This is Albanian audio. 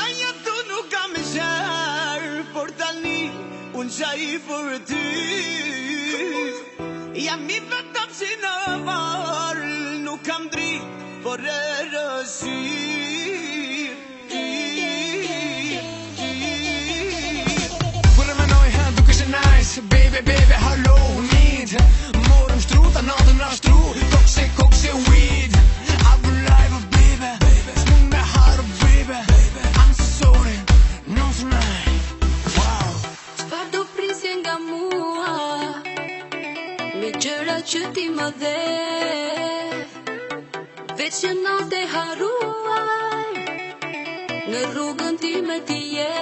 Aja tu nuk kam shar, por tani unë qaj për ty. Jam I vetëm si në varë, nuk kam dritë, por e rësirë. Kur e menoj duke që nice, baby, baby, hello, need. Morëm shtruta, natën rashtru, kokse, weed. I've been live, baby, s'mund me harë, baby. I'm sorry, not tonight, wow. Çfarë do prisje nga mua, me gjëra që ti më dhe, veç që natë e haruaj, në rrugën ti me ti je.